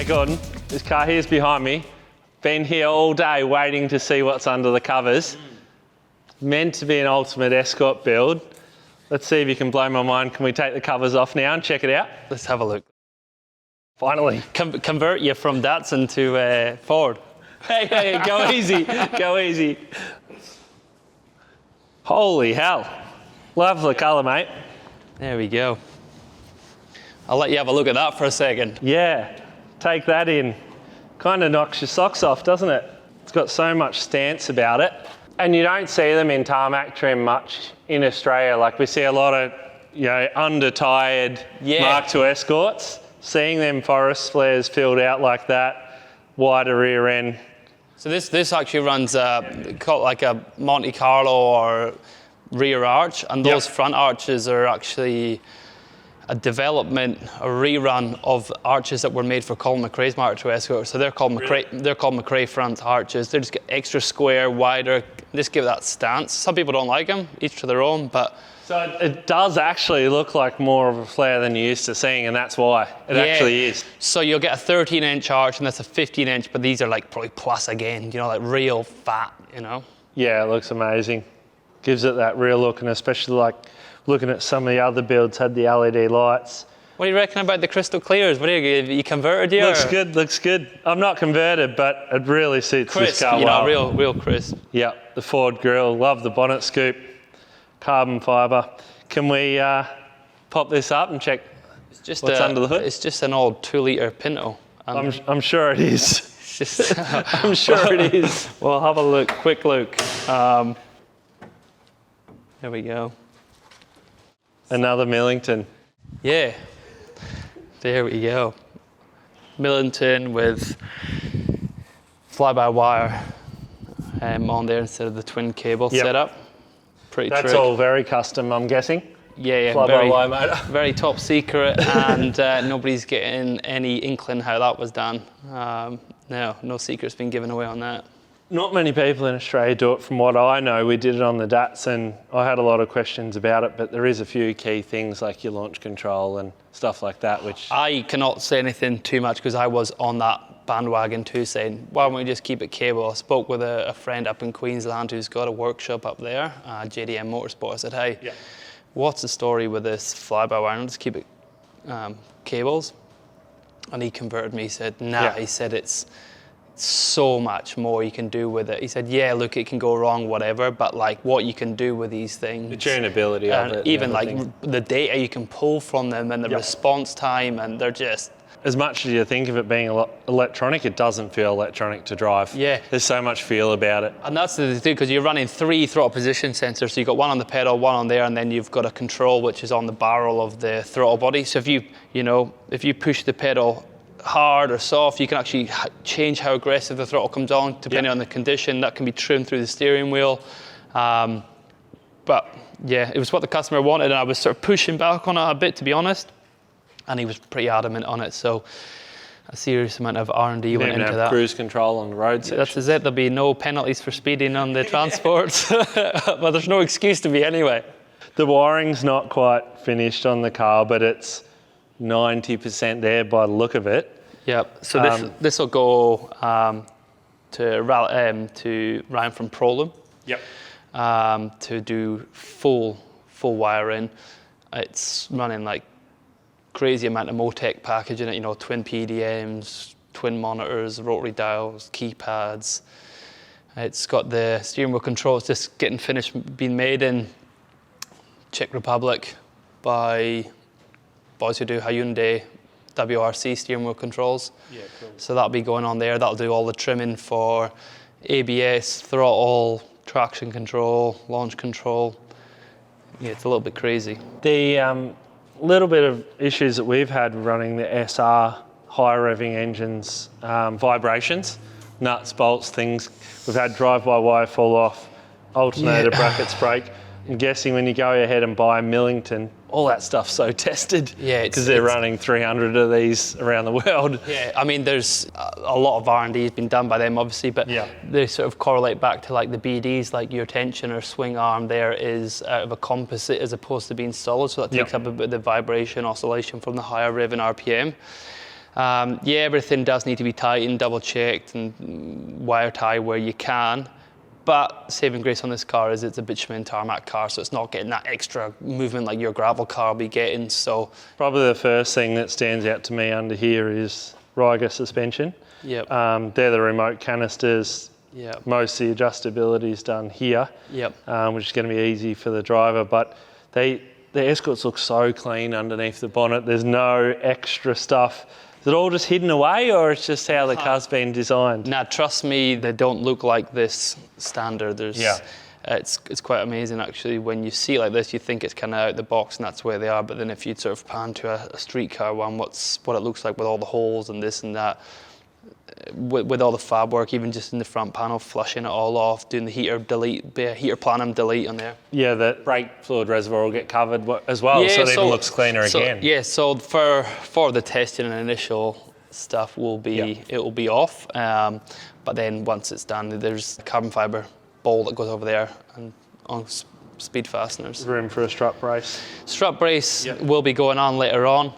Hey Gordon, this car here's behind me. Been here all day waiting to see what's under the covers. Meant to be an ultimate escort build. Let's see if you can blow my mind. Can we take the covers off now and check it out? Let's have a look. Finally. Convert you from Datsun to Ford. Hey, go easy, go easy. Holy hell. Love the colour, mate. There we go. I'll let you have a look at that for a second. Yeah, take that in. Kind of knocks your socks off, doesn't it? It's got so much stance about it. And you don't see them in tarmac trim much in Australia. Like we see a lot of, under-tired Mark II Escorts. Seeing them forest flares filled out like that, wider rear end. So this actually runs like a Monte Carlo or rear arch, and those front arches are actually a development, a rerun of arches that were made for Colin McRae's Mark II Escort. So they're called McRae front arches. They just get extra square, wider, just give it that stance. Some people don't like them, each to their own, but. So it does actually look like more of a flare than you're used to seeing, and that's why. It actually is. So you'll get a 13-inch arch, and that's a 15-inch, but these are like probably plus again, like real fat, Yeah, it looks amazing. Gives it that real look, and especially like looking at some of the other builds had the LED lights. What do you reckon about the crystal clears? What are you converted here? Looks good, looks good. I'm not converted, but it really suits crisp, this car well. Real crisp. Yeah, the Ford grille, love the bonnet scoop, carbon fibre. Can we pop this up and check what's under the hood? It's just an old 2-litre Pinto. I'm sure it is. I'm sure it is. We'll have a look, quick look. There we go. Another Millington. Yeah, there we go. Millington with fly-by-wire on there instead of the twin cable setup. Pretty That's trick. all very custom, I'm guessing. Yeah, fly-by-wire motor. Very top secret, and nobody's getting any inkling how that was done. No secret's been given away on that. Not many people in Australia do it from what I know. We did it on the Datsun. I had a lot of questions about it, but there is a few key things like your launch control and stuff like that, which... I cannot say anything too much because I was on that bandwagon too, saying, why don't we just keep it cable? I spoke with a friend up in Queensland who's got a workshop up there, JDM Motorsport. I said, hey, what's the story with this fly-by-wire? I'll just keep it cables. And he converted me, he said, nah, he said it's so much more you can do with it. He said, yeah, look, it can go wrong, whatever, but like what you can do with these things. The tunability of it. Even like the data you can pull from them and the response time, and they're just... As much as you think of it being electronic, it doesn't feel electronic to drive. Yeah. There's so much feel about it. And that's the thing, because you're running 3 throttle position sensors. So you've got one on the pedal, one on there, and then you've got a control which is on the barrel of the throttle body. So if you push the pedal hard or soft, you can actually change how aggressive the throttle comes on depending on the condition. That can be trimmed through the steering wheel. But yeah, it was what the customer wanted, and I was sort of pushing back on it a bit, to be honest. And he was pretty adamant on it, so a serious amount of R&D went into that. Cruise control on the road section. That's it. There'll be no penalties for speeding on the transports. Well, there's no excuse to be anyway. The wiring's not quite finished on the car, but it's 90% there by the look of it. Yep. So this will go to Ryan from Prolum. Yep. To do full wiring. It's running like crazy amount of Motec package in it. Twin PDMs, twin monitors, rotary dials, keypads. It's got the steering wheel control. It's just getting finished, being made in Czech Republic by boys who do Hyundai WRC steering wheel controls. Yeah, cool. So that'll be going on there. That'll do all the trimming for ABS, throttle, traction control, launch control. Yeah, it's a little bit crazy. The little bit of issues that we've had running the SR high revving engines, vibrations, nuts, bolts, things. We've had drive-by-wire fall off, alternator brackets break. I'm guessing when you go ahead and buy a Millington, all that stuff's so tested. Yeah, because they're running 300 of these around the world. Yeah, I mean, there's a lot of R&D has been done by them, obviously, but they sort of correlate back to like the BDs, like your tension or swing arm there is out of a composite as opposed to being solid, so that takes up a bit of the vibration oscillation from the higher rev and RPM. Yeah, everything does need to be tightened, double checked, and wire tie where you can. But saving grace on this car is it's a bitumen tarmac car, so it's not getting that extra movement like your gravel car will be getting. So probably the first thing that stands out to me under here is Riga suspension. Yep. They're the remote canisters. Yep. Most of the adjustability is done here, Yep. Which is going to be easy for the driver. But the Escorts look so clean underneath the bonnet. There's no extra stuff. Is it all just hidden away, or it's just how the car's been designed? Now, trust me, they don't look like this standard. It's quite amazing actually. When you see it like this, you think it's kind of out the box, and that's where they are. But then if you sort of pan to a street car one, what it looks like with all the holes and this and that, with all the fab work, even just in the front panel, flushing it all off, doing the heater plenum delete on there. Yeah, the brake fluid reservoir will get covered as well, Yeah, so it even looks cleaner again. Yeah, so for the testing and initial stuff, it will be off. But then once it's done, there's a carbon fibre bowl that goes over there and on speed fasteners. Room for a strut brace. Strut brace will be going on later on.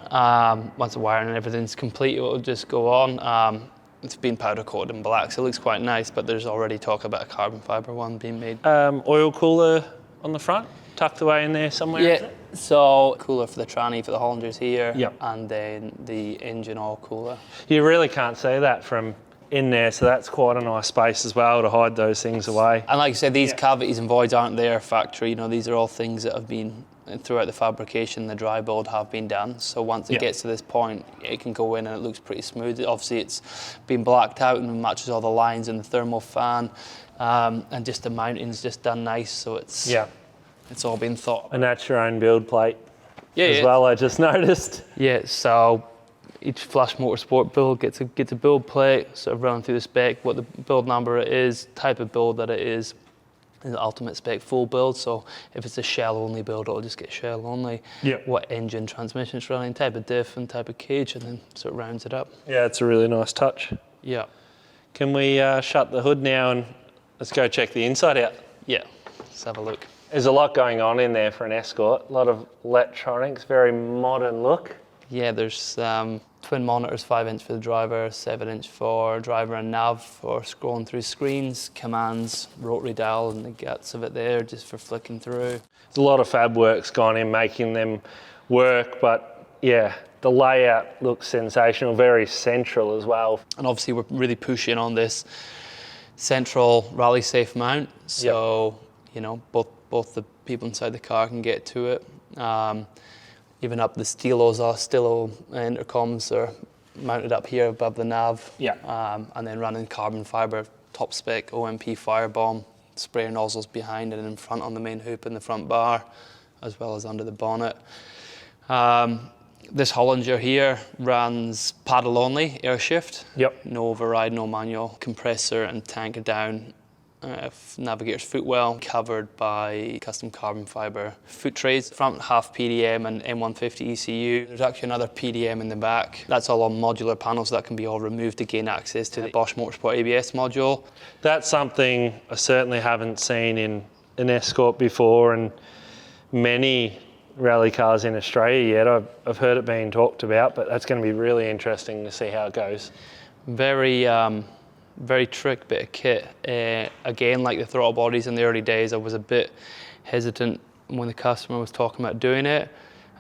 Once the wiring and everything's complete, it will just go on. It's been powder coated in black, so it looks quite nice, but there's already talk about a carbon fibre one being made. Oil cooler on the front, tucked away in there somewhere? Yeah, so cooler for the tranny for the Hollanders here, Yep. and then the engine oil cooler. You really can't see that from in there, so that's quite a nice space as well to hide those things away. And like I said, these cavities and voids aren't there factory. You know, these are all things that have been throughout the fabrication, the dry build have been done. So once it gets to this point, it can go in and it looks pretty smooth. Obviously, it's been blacked out and matches all the lines and the thermal fan, and just the mounting's just done nice. So it's all been thought. And that's your own build plate as well, I just noticed. Yeah, so each Flash Motorsport build gets a build plate, sort of running through the spec, what the build number it is, type of build that it is the ultimate spec full build. So if it's a shell only build, it'll just get shell only. What engine, transmission it's running, type of diff and type of cage, and then sort of rounds it up. Yeah, it's a really nice touch. Yeah. Can we shut the hood now and let's go check the inside out? Yeah, let's have a look. There's a lot going on in there for an Escort. A lot of electronics, very modern look. Yeah, there's twin monitors, 5-inch for the driver, 7-inch for driver and nav for scrolling through screens, commands, rotary dial and the guts of it there just for flicking through. There's a lot of fab work's gone in making them work, but yeah, the layout looks sensational, very central as well. And obviously we're really pushing on this central rally safe mount, so you know, both the people inside the car can get to it. Even up the stilo intercoms are mounted up here above the nav. And then running carbon fibre top spec OMP firebomb sprayer nozzles behind and in front on the main hoop in the front bar, as well as under the bonnet. This Hollander here runs paddle only, air shift. No override, no manual. Compressor and tank down. Navigator's footwell covered by custom carbon fibre foot trays. Front half PDM and M150 ECU. There's actually another PDM in the back. That's all on modular panels, so that can be all removed to gain access to the Bosch Motorsport ABS module. That's something I certainly haven't seen in an Escort before, and many rally cars in Australia yet. I've heard it being talked about, but that's going to be really interesting to see how it goes. Very trick bit of kit. Again, like the throttle bodies in the early days, I was a bit hesitant when the customer was talking about doing it.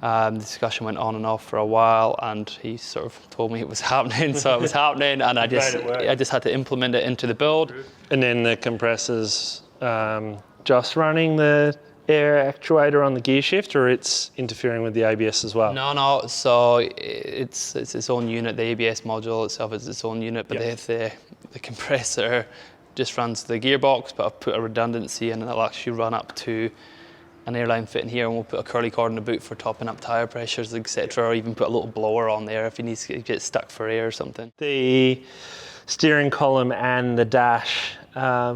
The discussion went on and off for a while, and he sort of told me it was happening, so it was happening, and I just had to implement it into the build. And then the compressors just running the air actuator on the gear shift, or it's interfering with the ABS as well? No, so it's its own unit. The ABS module itself is its own unit, but the compressor just runs the gearbox, but I've put a redundancy in and it'll actually run up to an airline fitting here, and we'll put a curly cord in the boot for topping up tyre pressures, etc., or even put a little blower on there if he needs to get stuck for air or something. The steering column and the dash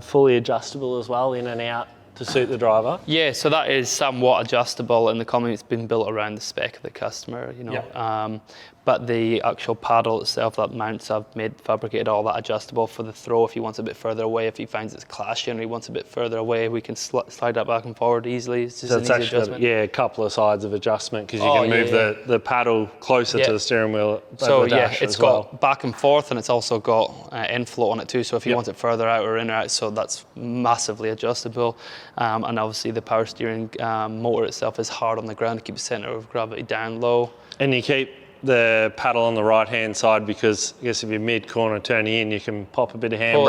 fully adjustable as well, in and out to suit the driver? Yeah, so that is somewhat adjustable, and the column it's been built around the spec of the customer, you know. But the actual paddle itself, that mounts, I've fabricated all that adjustable for the throw. If he wants a bit further away, if he finds it's clashing or he wants a bit further away, we can slide that back and forward easily. It's just an easy adjustment. A couple of sides of adjustment, because you can move the paddle closer to the steering wheel. So it's got back and forth, and it's also got end float on it too. So if you want it further out or in or out, so that's massively adjustable. And obviously the power steering motor itself is hard on the ground to keep the center of gravity down low. And you keep the paddle on the right hand side, because I guess if you're mid corner turning in, you can pop a bit of handbrake.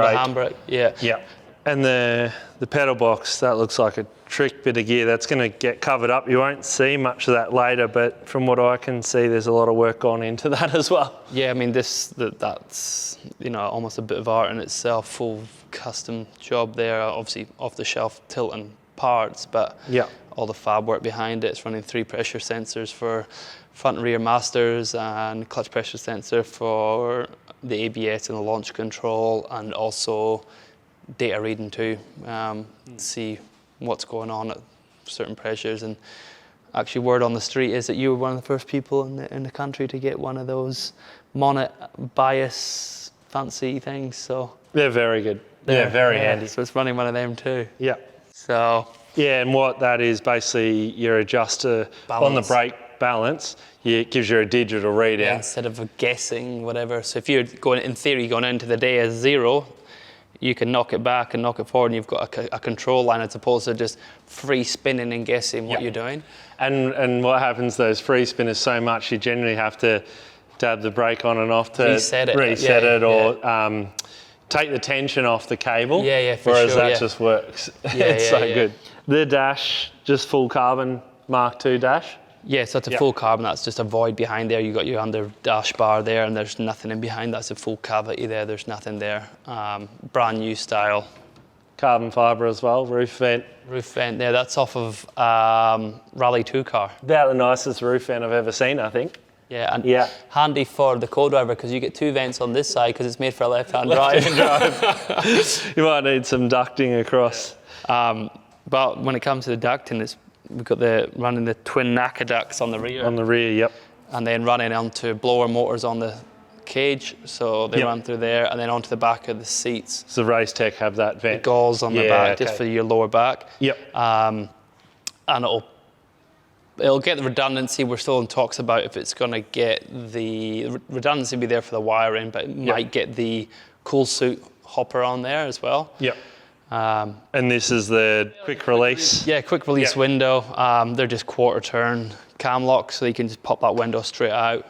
The handbrake, yeah. And the pedal box, that looks like a trick bit of gear. That's going to get covered up. You won't see much of that later, but from what I can see, there's a lot of work gone into that as well. Yeah, I mean, that's almost a bit of art in itself. Full custom job there. Obviously, off the shelf tilting parts, but all the fab work behind it. It's running 3 pressure sensors for front and rear masters, and clutch pressure sensor for the ABS and the launch control, and also data reading too, see what's going on at certain pressures. And actually, word on the street is that you were one of the first people in the country to get one of those Monet bias fancy things. So they're very good. They're very handy. So it's running one of them too. Yeah. So and what that is, basically your adjuster on the brake balance, it gives you a digital readout. Instead of guessing whatever. So if you're going into the day as 0, you can knock it back and knock it forward, and you've got a control line, as opposed to just free spinning and guessing what you're doing. And what happens, those free spinners, so much you generally have to dab the brake on and off to reset it or take the tension off the cable. Whereas that just works. It's so good. The dash, just full carbon Mark II dash. Yeah, so it's a full carbon. That's just a void behind there. You've got your under dash bar there, and there's nothing in behind. That's a full cavity there. There's nothing there. Brand new style. Carbon fibre as well, roof vent. Roof vent there. That's off of Rally 2 car. About the nicest roof vent I've ever seen, I think. Yeah, and handy for the co-driver, because you get 2 vents on this side because it's made for a left-hand drive. You might need some ducting across. But when it comes to the ducting, we've got running the twin NACA ducts on the rear. On the rear, yep. And then running onto blower motors on the cage, so they run through there, and then onto the back of the seats. So Race Tech have that vent. The gauze on the back, just for your lower back. Yep. And it'll get the redundancy. We're still in talks about if it's going to get the redundancy be there for the wiring, but it might get the cool suit hopper on there as well. Yep. And this is the quick release? Yeah, quick release window. They're just quarter turn cam locks, so you can just pop that window straight out.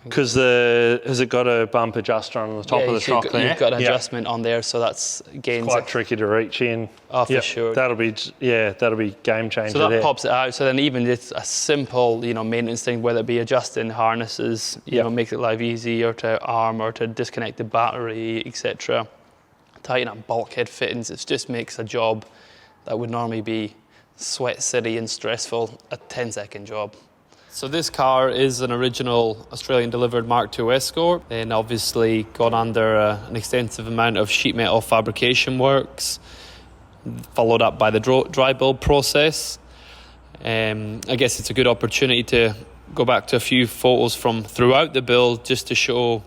Because has it got a bump adjuster on the top of the shock there? You've got an adjustment on there, so that's gains. Quite tricky to reach in. Oh, for sure. That'll be game changer. So that pops it out. So then even just a simple, maintenance thing, whether it be adjusting harnesses, makes it life easy, or to arm, or to disconnect the battery, etc. Tighten up bulkhead fittings. It just makes a job that would normally be sweat city and stressful a 10-second job. So this car is an original Australian delivered Mark II Escort, and obviously gone under an extensive amount of sheet metal fabrication works, followed up by the dry build process. I guess it's a good opportunity to go back to a few photos from throughout the build, just to show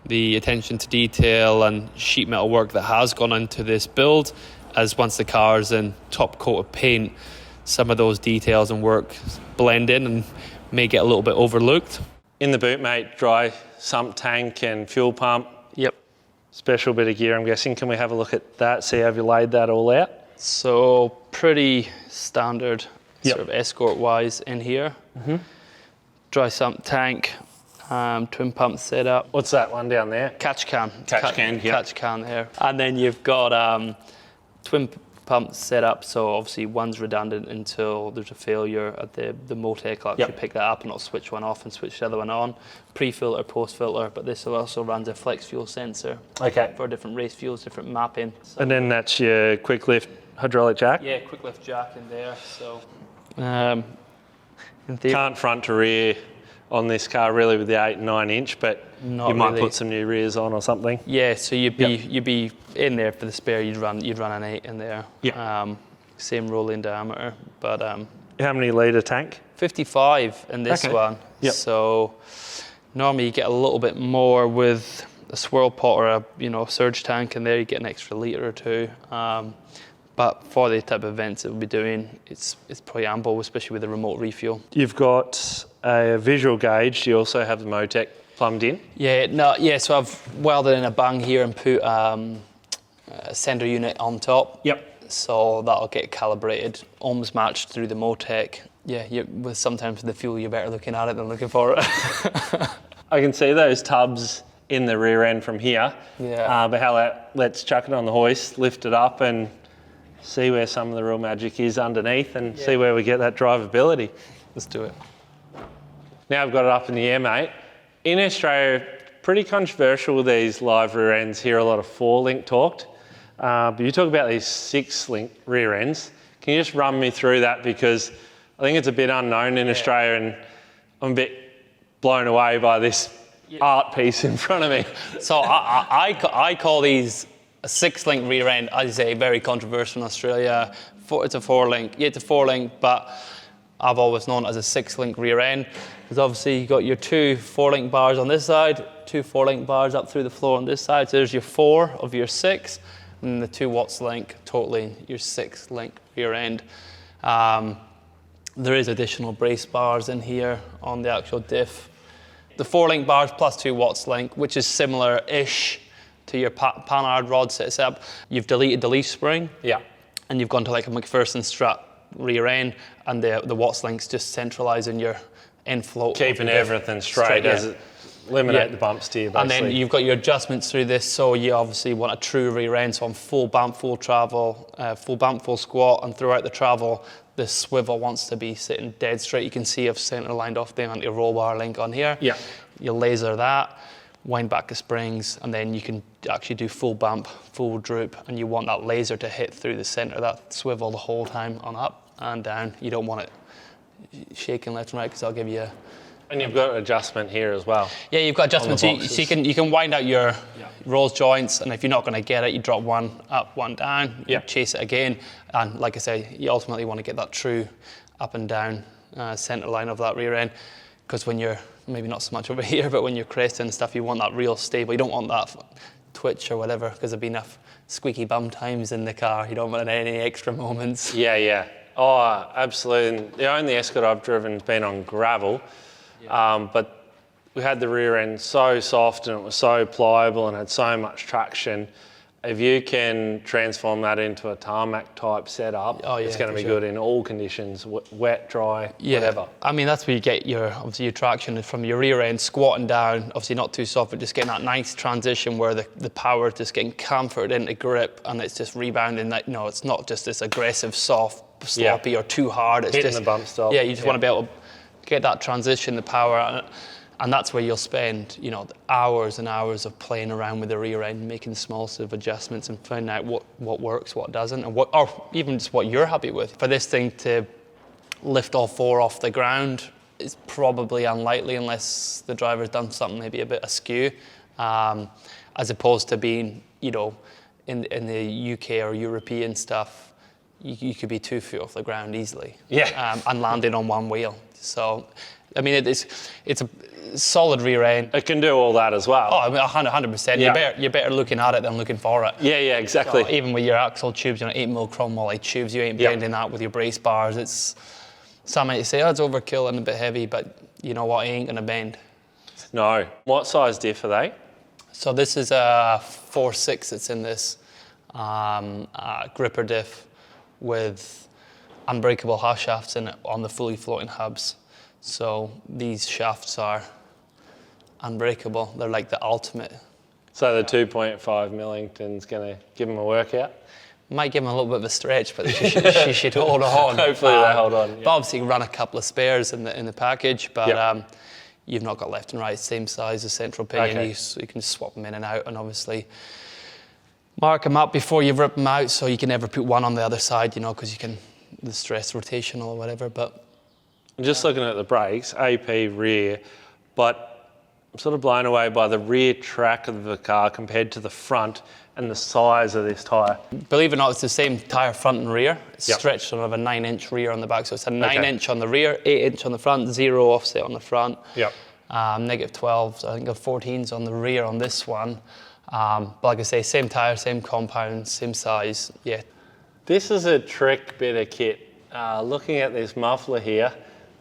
the attention to detail and sheet metal work that has gone into this build, as once the car's in top coat of paint, some of those details and work blend in and may get a little bit overlooked. In the boot, mate, dry sump tank and fuel pump. Yep. Special bit of gear, I'm guessing. Can we have a look at that, see how you laid that all out? So pretty standard sort of Escort-wise in here. Mm-hmm. Dry sump tank, twin pump setup. What's that one down there? Catch can. Catch can there. And then you've got twin pump setup, so obviously one's redundant until there's a failure at the Motec will actually pick that up, and it'll switch one off and switch the other one on. Pre-filter, post-filter, but this also runs a flex fuel sensor for different race fuels, different mapping. So, and then that's your quick lift hydraulic jack? Yeah, quick lift jack in there. So can't front to rear on this car really with the 8 and 9 inch, but you might put some new rears on or something. Yeah, so you'd be in there for the spare. You'd run an 8 in there. Yeah. Same rolling diameter, but how many litre tank? 55 in this one. Yep. So Normally you get a little bit more with a swirl pot or a surge tank in there. You get an extra litre or two. But for the type of events that we'll be doing, it's probably ample, especially with the remote refuel. You've got a visual gauge. Do you also have the Motec plumbed in? So I've welded in a bung here and put a sender unit on top. Yep. So that'll get calibrated, almost matched through the Motec. Yeah, with sometimes the fuel, you're better looking at it than looking for it. I can see those tubs in the rear end from here. Yeah. But let's chuck it on the hoist, lift it up, and see where some of the real magic is underneath, and see where we get that drivability. Let's do it. Now I've got it up in the air, mate. In Australia, pretty controversial with these live rear ends. Hear a lot of 4-link talked. But you talk about these 6-link rear ends. Can you just run me through that? Because I think it's a bit unknown in Australia, and I'm a bit blown away by this art piece in front of me. So I call these a 6-link rear end. As I say, very controversial in Australia. It's a 4-link. Yeah, it's a 4-link, but I've always known it as a 6-link rear end. Because obviously you've got your 2 4-link bars on this side, 2 4-link bars up through the floor on this side. So there's your 4 of your 6, and the 2 watts link, totally your 6-link rear end. There is additional brace bars in here on the actual diff. The 4-link bars plus 2 watts link, which is similar-ish to your Panhard rod setup. You've deleted the leaf spring. Yeah. And you've gone to like a McPherson strut rear end, and the watts links just centralising your end float. Keeping everything straight as it eliminate the bump steer, basically. And then you've got your adjustments through this, so you obviously want a true rear end, so on full bump, full travel, full bump, full squat, and throughout the travel, the swivel wants to be sitting dead straight. You can see I've centre lined off the anti-roll bar link on here. Yeah. You laser that, wind back the springs, and then you can actually do full bump, full droop, and you want that laser to hit through the centre of that swivel the whole time on up and down. You don't want it shaking left and right, because I'll give you And you've got adjustment here as well. Yeah, you've got adjustments. So you can wind out your rolls joints, and if you're not going to get it, you drop one up, one down, you chase it again. And like I say, you ultimately want to get that true up and down centre line of that rear end, because when you're, maybe not so much over here, but when you're cresting and stuff, you want that real stable. You don't want that twitch or whatever, because there'll be enough squeaky bum times in the car. You don't want any extra moments. Yeah. Oh, absolutely. The only Escort I've driven has been on gravel. But we had the rear end so soft and it was so pliable and had so much traction. If you can transform that into a tarmac type setup, it's going to be good in all conditions, wet, dry, whatever. I mean, that's where you get your traction from your rear end, squatting down, obviously not too soft, but just getting that nice transition where the power is just getting comforted into grip, and it's just rebounding. That, it's not just this aggressive, soft, sloppy or too hard. It's hitting just the bump stop. Yeah, you just want to be able to get that transition, the power, and that's where you'll spend, hours and hours of playing around with the rear end, making small sort of adjustments and finding out what works, what doesn't, and or even just what you're happy with. For this thing to lift all 4 off the ground is probably unlikely unless the driver's done something maybe a bit askew, as opposed to being, in the UK or European stuff, you could be 2 feet off the ground easily. Yeah. And landing on one wheel. So, I mean, it's a solid rear end. It can do all that as well. Oh, I mean, 100%. Yeah. You're better looking at it than looking for it. Yeah, exactly. So even with your axle tubes, 8mm chrome moly tubes, you ain't bending that with your brace bars. It's, some might say, it's overkill and a bit heavy, but you know what, it ain't gonna bend. No. What size diff are they? So this is a 4.6 that's in this gripper diff with unbreakable half shafts in it on the fully floating hubs. So these shafts are unbreakable. They're like the ultimate. So the 2.5 Millington's going to give them a workout? Might give them a little bit of a stretch, but she should hold on. Hopefully they hold on. Yeah. But obviously run a couple of spares in the package, but you've not got left and right, same size as central pinion. Okay. So you can swap them in and out, and obviously mark them up before you rip them out, so you can never put one on the other side, because you can, the stress rotational or whatever. But I'm just looking at the brakes, AP rear, but I'm sort of blown away by the rear track of the car compared to the front and the size of this tyre. Believe it or not, it's the same tyre front and rear. It's stretched on a 9-inch rear on the back, so it's a 9-inch on the rear, 8-inch on the front, 0 offset on the front. Yep. -12s, I think of 14s on the rear on this one. But like I say, same tyre, same compound, same size, yeah. This is a trick bit of kit. Looking at this muffler here,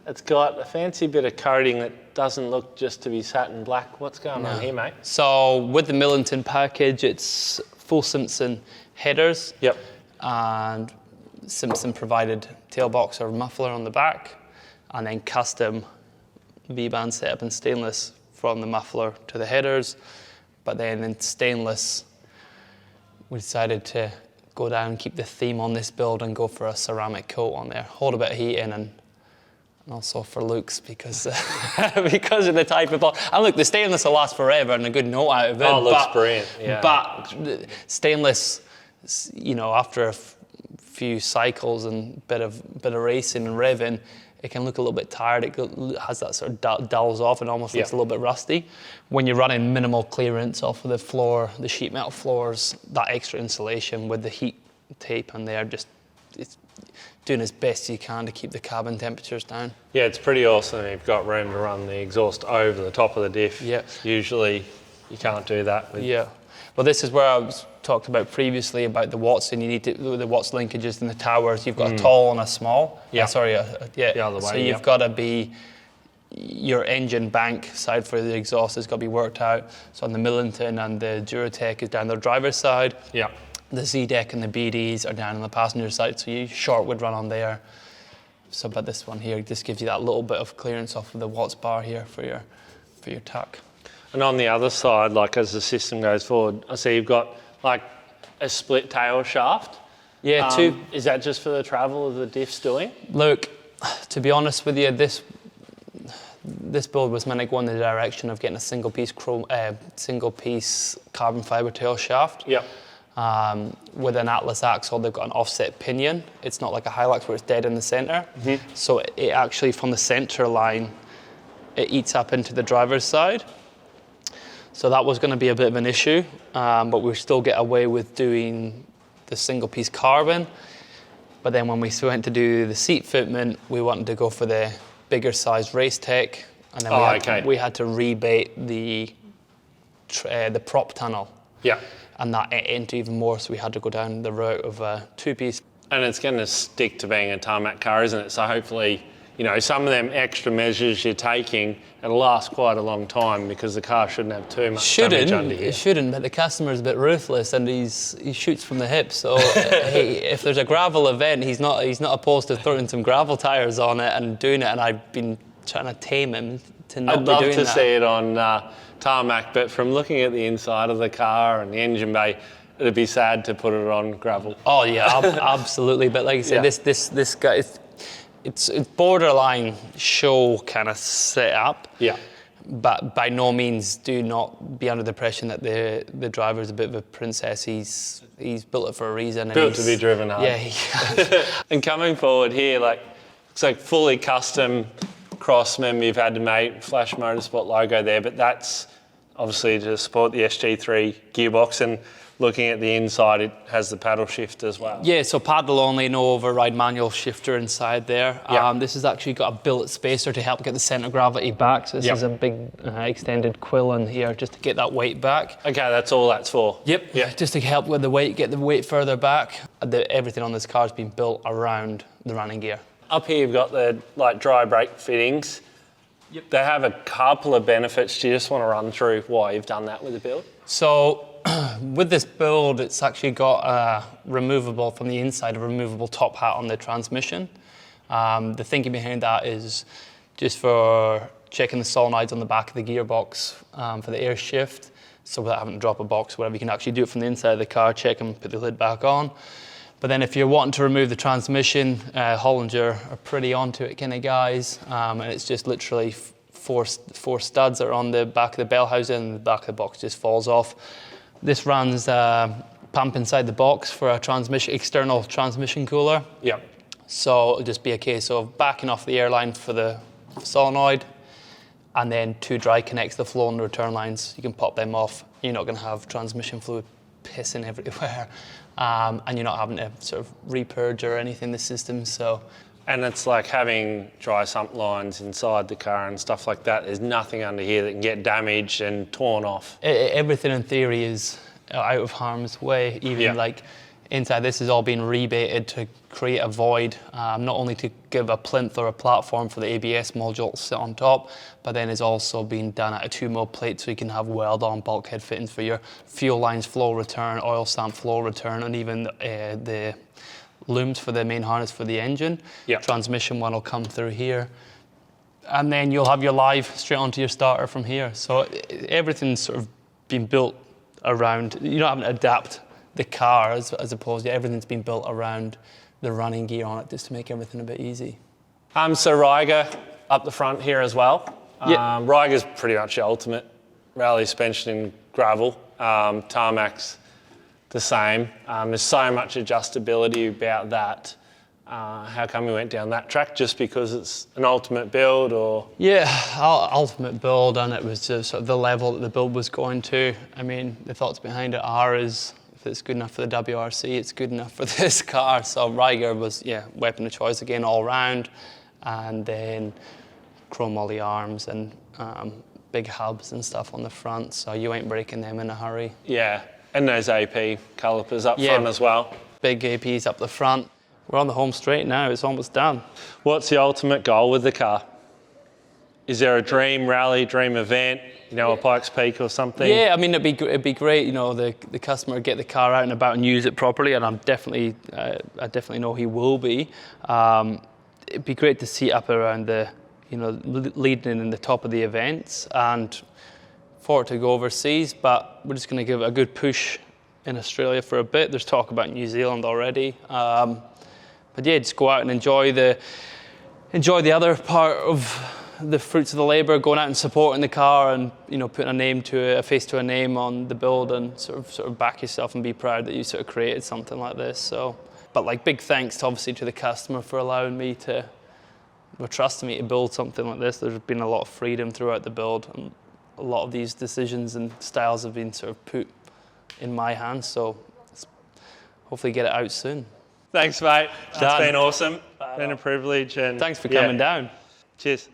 it's got a fancy bit of coating that doesn't look just to be satin black. What's going on here, mate? So with the Millington package, it's full Simpson headers. Yep. And Simpson provided tailbox or muffler on the back, and then custom V-band setup in stainless from the muffler to the headers. But then in stainless, we decided to go down and keep the theme on this build and go for a ceramic coat on there. Hold a bit of heat in, and also for looks, because because of the type of ball. And look, the stainless will last forever and a good note out of it. Oh, it looks brilliant, yeah. But stainless, you know, after a few cycles and bit of racing and revving, it can look a little bit tired. It has that sort of dulls off and almost looks a little bit rusty. When you're running minimal clearance off of the floor, the sheet metal floors, that extra insulation with the heat tape on there, just it's doing as best you can to keep the cabin temperatures down. Yeah, it's pretty awesome. You've got room to run the exhaust over the top of the diff. Yeah. Usually you can't do that. Well, this is where I was talked about previously about the watts, and you need to the watts linkages in the towers. You've got a tall and a small. Yeah. The other way. So you've got to be, your engine bank side for the exhaust has got to be worked out. So on the Millington and the Duratec is down the driver's side. Yeah. The Z-Deck and the BDs are down on the passenger side, so you short would run on there. So, but this one here just gives you that little bit of clearance off of the watts bar here for your tuck. And on the other side, like as the system goes forward, I see you've got like a split tail shaft. Yeah, two. Is that just for the travel of the diff's doing? Look, to be honest with you, this build was meant to go in the direction of getting a single piece carbon fiber tail shaft. Yep. With an Atlas axle, they've got an offset pinion. It's not like a Hilux where it's dead in the center. Mm-hmm. So it actually, from the center line, it eats up into the driver's side. So that was going to be a bit of an issue, but we still get away with doing the single piece carbon. But then when we went to do the seat fitment, we wanted to go for the bigger size Race Tech, and then we had to rebate the prop tunnel. Yeah. And that ate into even more, so we had to go down the route of a two-piece. And it's going to stick to being a tarmac car, isn't it? So hopefully, you know, some of them extra measures you're taking, it'll last quite a long time because the car shouldn't have too much damage under here. It shouldn't, but the customer's a bit ruthless and he shoots from the hip. So if there's a gravel event, he's not opposed to throwing some gravel tyres on it and doing it. And I've been trying to tame him to not be doing that. I'd love to see it on tarmac, but from looking at the inside of the car and the engine bay, it'd be sad to put it on gravel. Oh yeah, absolutely. But like I said, this guy, it's borderline show kind of set up. Yeah. But by no means do not be under the impression that the driver's a bit of a princess. He's built it for a reason. Built to be driven hard. Yeah. And coming forward here, like it's like fully custom Crossman you've had to make, Flash Motorsport logo there, but that's obviously to support the SG3 gearbox, and looking at the inside, it has the paddle shift as well. Yeah, so paddle only, no override manual shifter inside there. Yep. This has actually got a billet spacer to help get the centre of gravity back. So this is a big extended quill in here just to get that weight back. Okay, that's all that's for. Yep. Just to help with the weight, get the weight further back. Everything on this car has been built around the running gear. Up here you've got the dry brake fittings. Yep. They have a couple of benefits. Do you just want to run through why you've done that with the build? So with this build, it's actually got a removable, from the inside, a removable top hat on the transmission. The thinking behind that is just for checking the solenoids on the back of the gearbox for the air shift, so without having to drop a box or whatever, you can actually do it from the inside of the car, check and put the lid back on. But then if you're wanting to remove the transmission, Hollinger are pretty onto it kind of guys, and it's just literally four studs that are on the back of the bell housing, and the back of the box just falls off. This runs pump inside the box for a external transmission cooler. Yeah. So it'll just be a case of backing off the airline for the solenoid, and then 2 dry connects, the flow and the return lines. You can pop them off. You're not going to have transmission fluid pissing everywhere, and you're not having to sort of repurge or anything in the system. So And it's like having dry sump lines inside the car and stuff like that. There's nothing under here that can get damaged and torn off. Everything in theory is out of harm's way. Even like inside, this has all been rebaited to create a void, not only to give a plinth or a platform for the ABS module to sit on top, but then it's also been done at a 2mm plate so you can have weld-on bulkhead fittings for your fuel lines flow return, oil stamp flow return, and even the looms for the main harness for the engine. Transmission one will come through here. And then you'll have your live straight onto your starter from here. So everything's sort of been built around, you don't have to adapt the car as opposed to everything's been built around the running gear on it just to make everything a bit easy. So Ryger up the front here as well. Ryger's pretty much the ultimate rally suspension in gravel. Tarmac's the same. There's so much adjustability about that. How come we went down that track? Just because it's an ultimate build, or? Yeah, ultimate build, and it was just sort of the level that the build was going to. I mean, the thoughts behind it are if it's good enough for the WRC, it's good enough for this car. So Ryger was, weapon of choice again all round, and then chrome all the arms and big hubs and stuff on the front, so you ain't breaking them in a hurry. Yeah. And those AP calipers up front as well. Big APs up the front. We're on the home straight now, it's almost done. What's the ultimate goal with the car? Is there a dream rally, dream event, a Pikes Peak or something? Yeah, I mean, it'd be great, the customer get the car out and about and use it properly, and I definitely know he will be. It'd be great to see up around the, leading in the top of the events, and for it to go overseas, but we're just going to give it a good push in Australia for a bit. There's talk about New Zealand already. But yeah, just go out and enjoy the other part of the fruits of the labour, going out and supporting the car and putting a face to a name on the build, and sort of back yourself and be proud that you sort of created something like this. So, but like big thanks obviously to the customer for allowing me trusting me to build something like this. There's been a lot of freedom throughout the build, and a lot of these decisions and styles have been sort of put in my hands, so let's hopefully get it out soon. Thanks, mate. It's been awesome. Been a privilege. And thanks for coming down. Cheers.